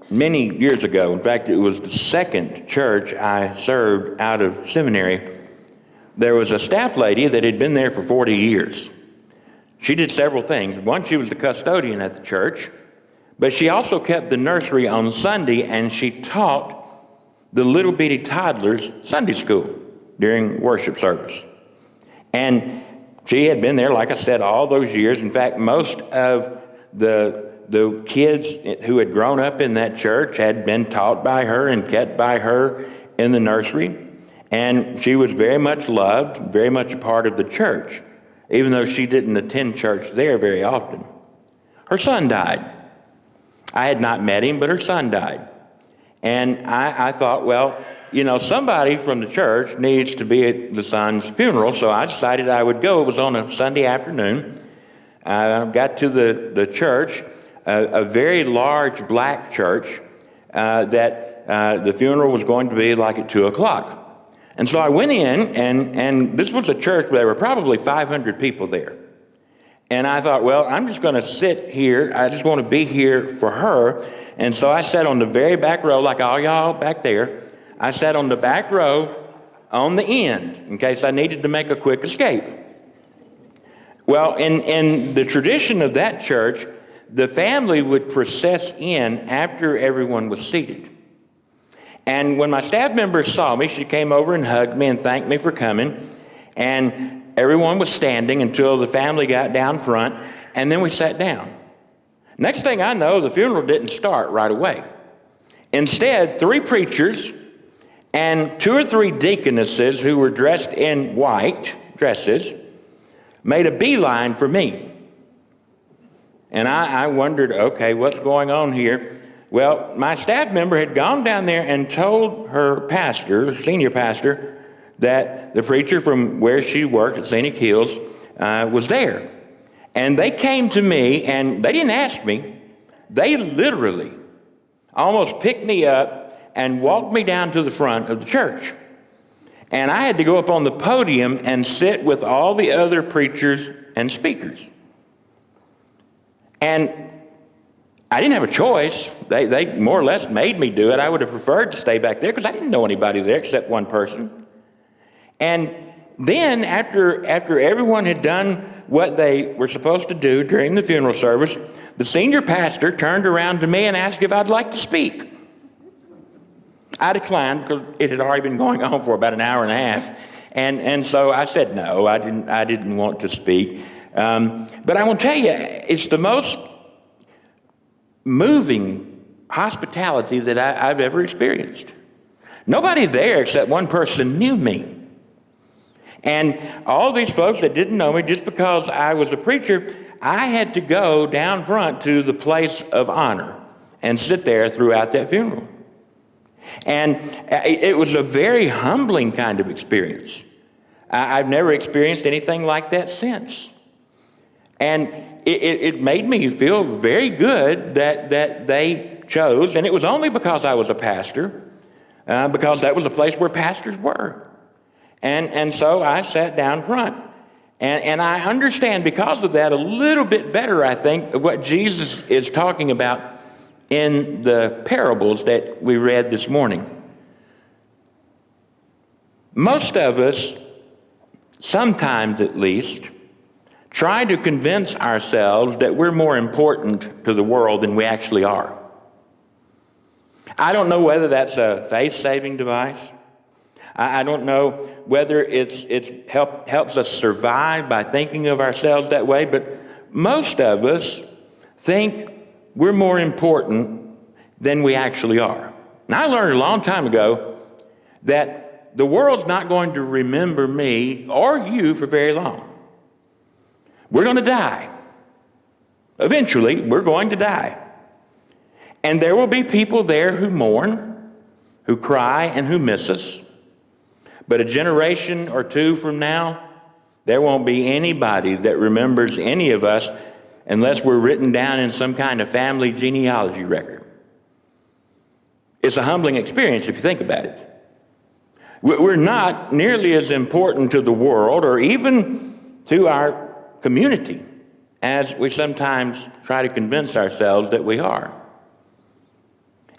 many years ago. In fact, it was the second church I served out of seminary. There was a staff lady that had been there for 40 years. She did several things. One, she was the custodian at the church, but she also kept the nursery on Sunday, and she taught the little bitty toddlers Sunday school during worship service. And she had been there, like I said, all those years. In fact, most of the kids who had grown up in that church had been taught by her and kept by her in the nursery. And she was very much loved, very much a part of the church, even though she didn't attend church there very often. Her son died. I had not met him, but her son died. And I thought, well, you know, somebody from the church needs to be at the son's funeral, so I decided I would go. It was on a Sunday afternoon. I got to the church, a very large black church that the funeral was going to be like at 2 o'clock. And so I went in, and this was a church where there were probably 500 people there. And I thought, well, I'm just going to sit here. I just want to be here for her. And so I sat on the very back row, like all y'all back there. I sat on the back row on the end in case I needed to make a quick escape. Well, in the tradition of that church, the family would process in after everyone was seated. And when my staff member saw me, she came over and hugged me and thanked me for coming. And everyone was standing until the family got down front, and then we sat down. Next thing I know, the funeral didn't start right away. Instead, 3 preachers and 2 or 3 deaconesses who were dressed in white dresses made a beeline for me. And I wondered, okay, what's going on here? Well, my staff member had gone down there and told her pastor, senior pastor, that the preacher from where she worked at Scenic Hills was there. And they came to me, and they didn't ask me. They literally almost picked me up and walked me down to the front of the church. And I had to go up on the podium and sit with all the other preachers and speakers. And I didn't have a choice. They more or less made me do it. I would have preferred to stay back there because I didn't know anybody there except one person. And then after everyone had done what they were supposed to do during the funeral service, the senior pastor turned around to me and asked if I'd like to speak. I declined because it had already been going on for about an hour and a half. And so I said no, I didn't want to speak. But I will tell you, it's the most moving hospitality that I've ever experienced. Nobody there except one person knew me. And all these folks that didn't know me, just because I was a preacher, I had to go down front to the place of honor and sit there throughout that funeral. And it was a very humbling kind of experience. I've never experienced anything like that since. And it made me feel very good that they chose, and it was only because I was a pastor, because that was a place where pastors were. And so I sat down front. And I understand because of that a little bit better, I think, what Jesus is talking about in the parables that we read this morning. Most of us, sometimes at least, try to convince ourselves that we're more important to the world than we actually are. I don't know whether that's a faith-saving device. I don't know whether it helps us survive by thinking of ourselves that way, but most of us think we're more important than we actually are. And I learned a long time ago that the world's not going to remember me or you for very long. We're going to die. Eventually, we're going to die. And there will be people there who mourn, who cry, and who miss us. But a generation or two from now, there won't be anybody that remembers any of us unless we're written down in some kind of family genealogy record. It's a humbling experience if you think about it. We're not nearly as important to the world or even to our community as we sometimes try to convince ourselves that we are.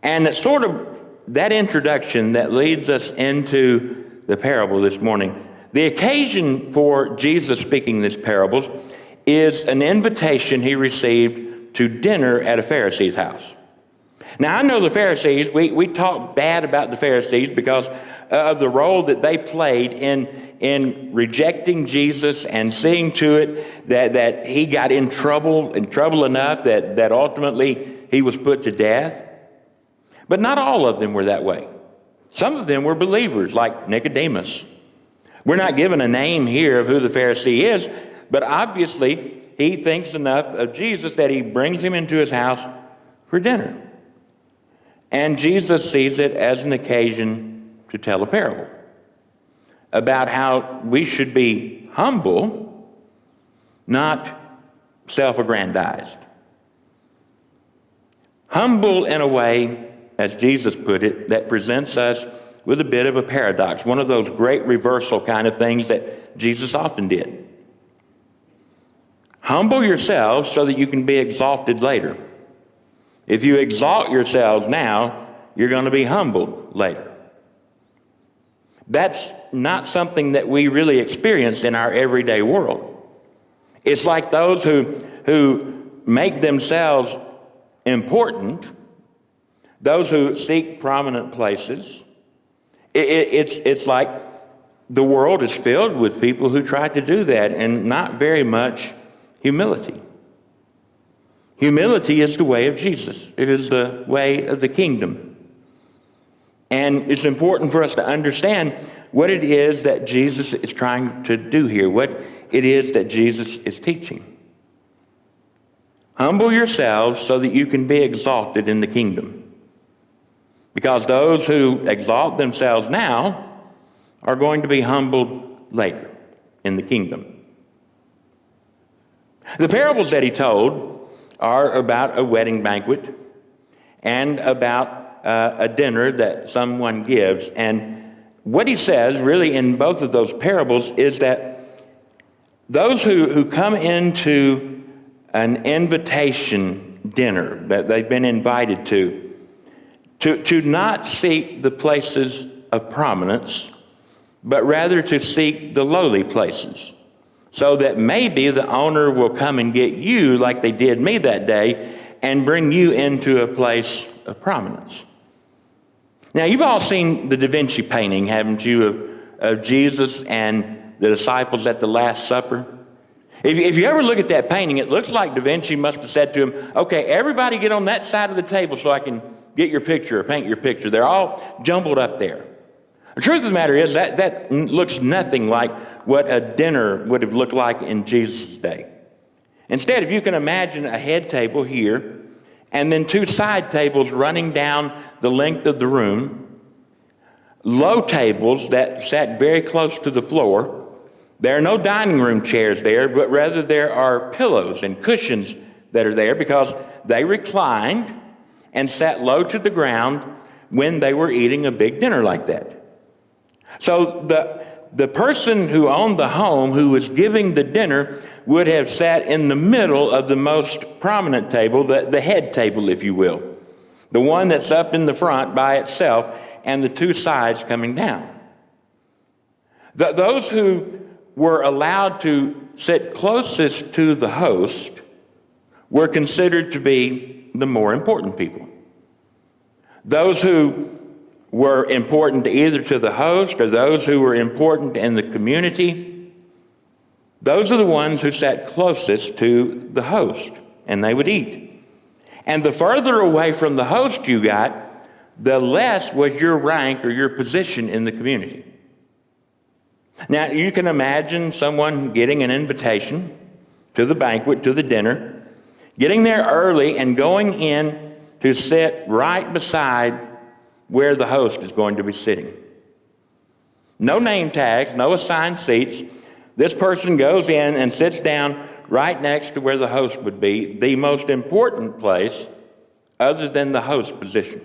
And it's sort of that introduction that leads us into the parable this morning. The occasion for Jesus speaking these parables is an invitation he received to dinner at a Pharisee's house. Now, I know the Pharisees, we talk bad about the Pharisees because of the role that they played in rejecting Jesus and seeing to it that he got in trouble enough that ultimately he was put to death. But not all of them were that way. Some of them were believers, like Nicodemus. We're not given a name here of who the Pharisee is, but obviously he thinks enough of Jesus that he brings him into his house for dinner. And Jesus sees it as an occasion to tell a parable about how we should be humble, not self-aggrandized. Humble in a way, as Jesus put it, that presents us with a bit of a paradox, one of those great reversal kind of things that Jesus often did. Humble yourselves so that you can be exalted later. If you exalt yourselves now, you're going to be humbled later. That's not something that we really experience in our everyday world. It's like those who make themselves important, those who seek prominent places. It's like the world is filled with people who try to do that and not very much humility. Humility is the way of Jesus. It is the way of the kingdom. And it's important for us to understand what it is that Jesus is trying to do here, what it is that Jesus is teaching. Humble yourselves so that you can be exalted in the kingdom. Because those who exalt themselves now are going to be humbled later in the kingdom. The parables that he told are about a wedding banquet and about a dinner that someone gives. And what he says really in both of those parables is that those who come into an invitation dinner that they've been invited to not seek the places of prominence, but rather to seek the lowly places, so that maybe the owner will come and get you like they did me that day and bring you into a place of prominence. Now, you've all seen the Da Vinci painting, haven't you, of Jesus and the disciples at the Last Supper? If you ever look at that painting, it looks like Da Vinci must have said to him, okay, everybody get on that side of the table so I can get your picture or paint your picture. They're all jumbled up there. The truth of the matter is that looks nothing like what a dinner would have looked like in Jesus' day. Instead, if you can imagine a head table here and then two side tables running down the length of the room, low tables that sat very close to the floor. There are no dining room chairs there, but rather there are pillows and cushions that are there because they reclined and sat low to the ground when they were eating a big dinner like that. So the person who owned the home, who was giving the dinner, would have sat in the middle of the most prominent table, the head table, if you will, the one that's up in the front by itself and the two sides coming down. Those who were allowed to sit closest to the host were considered to be the more important people. Those who were important either to the host or those who were important in the community, those are the ones who sat closest to the host, and they would eat. And the further away from the host you got, the less was your rank or your position in the community. Now, you can imagine someone getting an invitation to the banquet, to the dinner, getting there early and going in to sit right beside where the host is going to be sitting. No name tags, no assigned seats. This person goes in and sits down right next to where the host would be, the most important place other than the host position.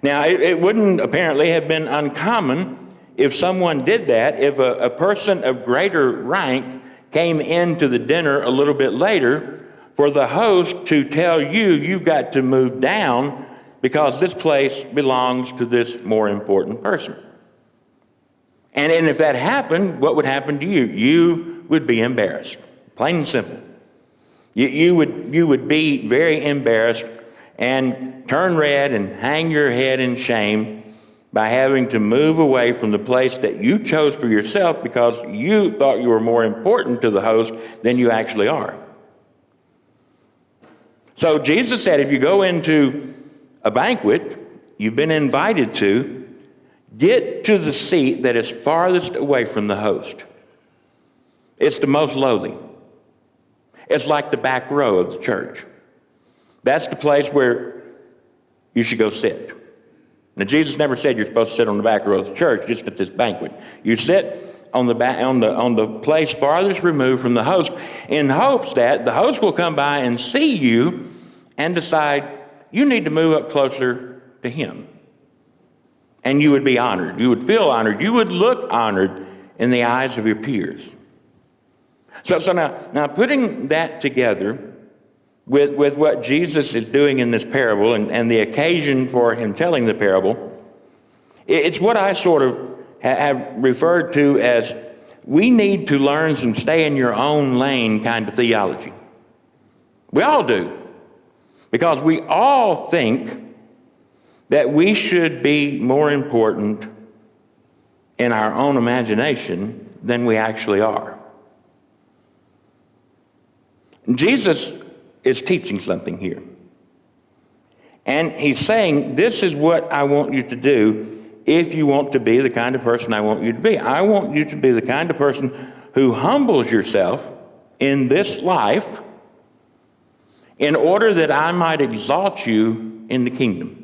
Now, it wouldn't apparently have been uncommon if someone did that, if a person of greater rank came into the dinner a little bit later, for the host to tell you you've got to move down because this place belongs to this more important person. And if that happened, what would happen to you? You would be embarrassed, plain and simple. You would be very embarrassed and turn red and hang your head in shame by having to move away from the place that you chose for yourself because you thought you were more important to the host than you actually are. So Jesus said, if you go into a banquet you've been invited to, get to the seat that is farthest away from the host. It's the most lowly. It's like the back row of the church. That's the place where you should go sit. Now, Jesus never said you're supposed to sit on the back row of the church, just at this banquet. You sit on the place farthest removed from the host in hopes that the host will come by and see you and decide you need to move up closer to him. And you would be honored. You would feel honored. You would look honored in the eyes of your peers. So now putting that together with what Jesus is doing in this parable and the occasion for him telling the parable, it's what I sort of have referred to as we need to learn some stay in your own lane kind of theology. We all do. Because we all think that we should be more important in our own imagination than we actually are. Jesus is teaching something here. And he's saying, this is what I want you to do if you want to be the kind of person I want you to be. I want you to be the kind of person who humbles yourself in this life in order that I might exalt you in the kingdom.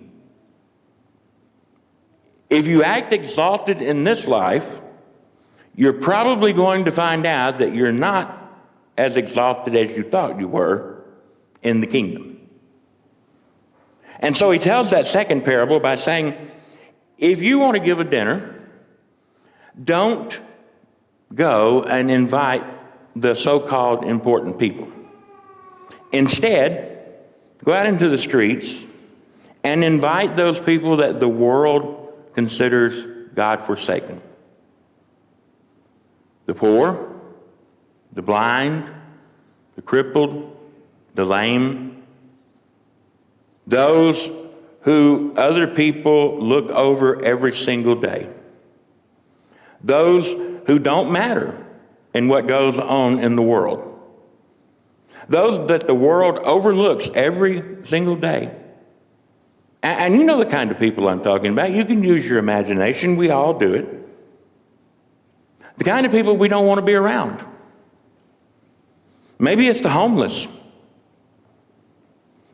If you act exalted in this life, you're probably going to find out that you're not as exalted as you thought you were in the kingdom. And so he tells that second parable by saying, if you want to give a dinner, don't go and invite the so-called important people. Instead, go out into the streets and invite those people that the world considers God-forsaken. The poor, the blind, the crippled, the lame, those who other people look over every single day, those who don't matter in what goes on in the world, those that the world overlooks every single day. And you know the kind of people I'm talking about. You can use your imagination. We all do it. The kind of people we don't want to be around. Maybe it's the homeless.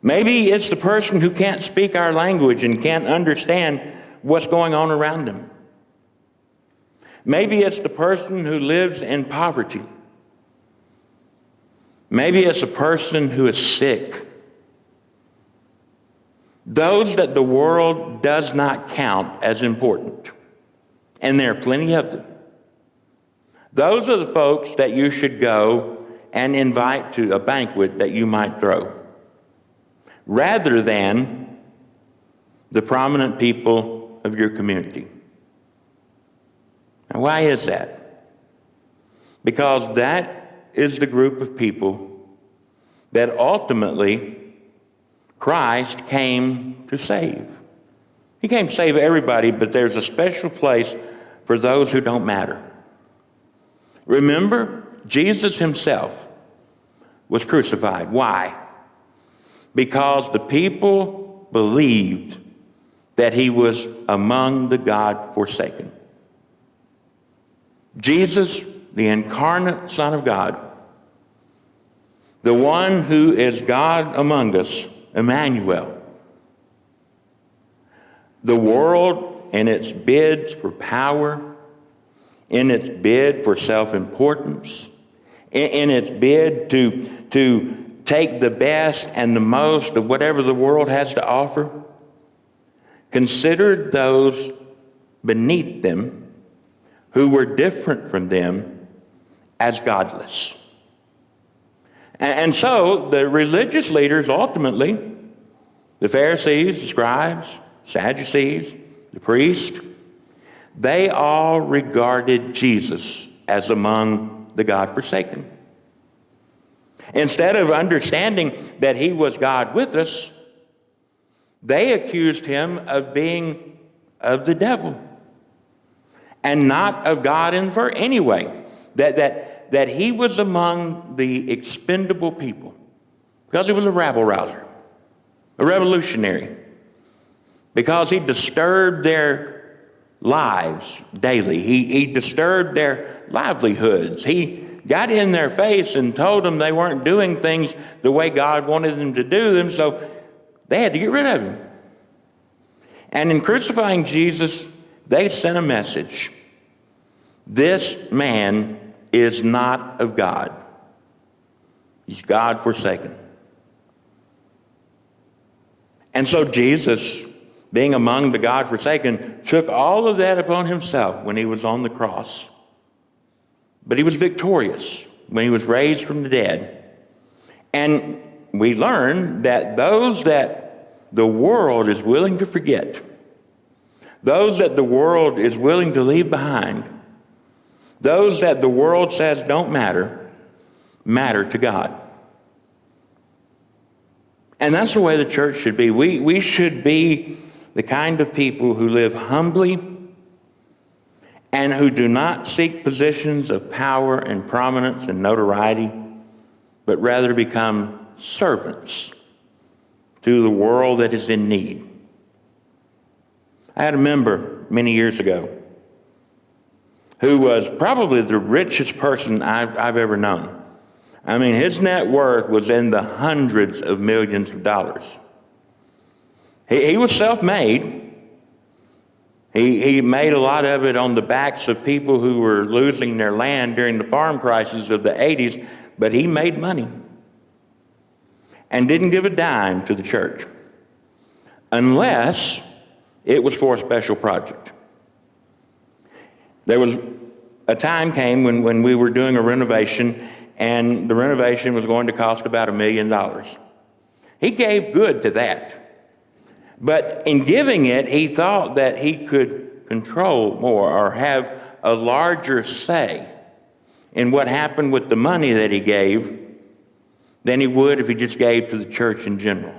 Maybe it's the person who can't speak our language and can't understand what's going on around them. Maybe it's the person who lives in poverty. Maybe it's a person who is sick. Those that the world does not count as important. And there are plenty of them. Those are the folks that you should go and invite to a banquet that you might throw, rather than the prominent people of your community. Now, why is that? Because that is the group of people that ultimately Christ came to save. He came to save everybody, but there's a special place for those who don't matter. Remember, Jesus himself was crucified. Why? Because the people believed that he was among the God-forsaken. Jesus, the incarnate Son of God, the one who is God among us, Emmanuel. The world, in its bids for power, in its bid for self-importance, in its bid to take the best and the most of whatever the world has to offer, considered those beneath them who were different from them as godless. And so the religious leaders ultimately, the Pharisees, the scribes, Sadducees, the priests, they all regarded Jesus as among the God-forsaken. Instead of understanding that he was God with us, they accused him of being of the devil and not of God in any way. That he was among the expendable people because he was a rabble-rouser, a revolutionary, because he disturbed their lives daily. He disturbed their livelihoods. He got in their face and told them they weren't doing things the way God wanted them to do them, so they had to get rid of him. And in crucifying Jesus, they sent a message. This man is not of God. He's God-forsaken. And so Jesus, being among the God-forsaken, took all of that upon himself when he was on the cross. But he was victorious when he was raised from the dead. And we learn that those that the world is willing to forget, those that the world is willing to leave behind, those that the world says don't matter, matter to God. And that's the way the church should be. We should be the kind of people who live humbly and who do not seek positions of power and prominence and notoriety, but rather become servants to the world that is in need. I had a member many years ago who was probably the richest person I've ever known. I mean, his net worth was in the hundreds of millions of dollars. He was self-made. He made a lot of it on the backs of people who were losing their land during the farm crisis of the 80s, but he made money and didn't give a dime to the church unless it was for a special project. There was a time came when we were doing a renovation, and the renovation was going to cost about $1 million. He gave good to that. But in giving it, he thought that he could control more or have a larger say in what happened with the money that he gave than he would if he just gave to the church in general.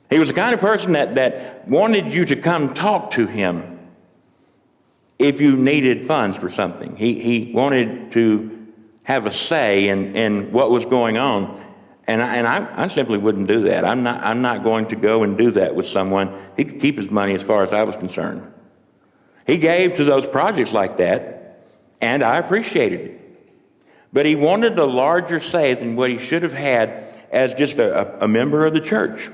He was the kind of person that wanted you to come talk to him if you needed funds for something. He wanted to have a say in what was going on. And I simply wouldn't do that. I'm not going to go and do that with someone. He could keep his money as far as I was concerned. He gave to those projects like that, and I appreciated it. But he wanted a larger say than what he should have had as just a member of the church.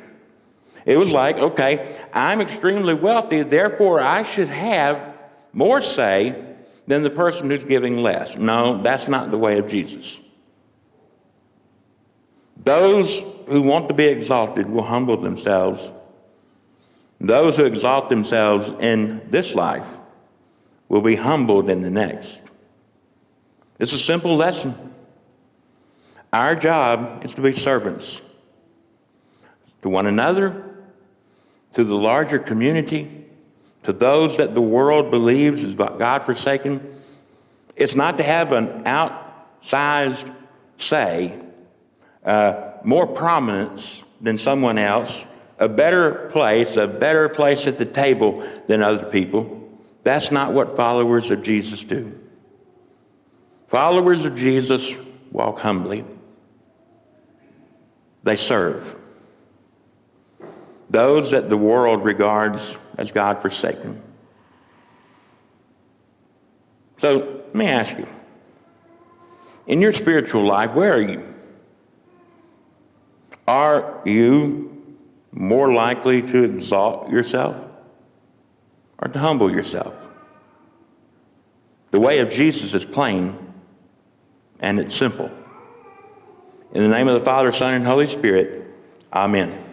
It was like, okay, I'm extremely wealthy, therefore I should have more say than the person who's giving less. No, that's not the way of Jesus. Those who want to be exalted will humble themselves. Those who exalt themselves in this life will be humbled in the next. It's a simple lesson. Our job is to be servants to one another, to the larger community, to those that the world believes is God-forsaken. It's not to have an outsized say, more prominence than someone else, a better place at the table than other people. That's not what followers of Jesus do. Followers of Jesus walk humbly. They serve those that the world regards as God-forsaken. So let me ask you, in your spiritual life, where are you? Are you more likely to exalt yourself or to humble yourself? The way of Jesus is plain and it's simple. In the name of the Father, Son, and Holy Spirit, amen.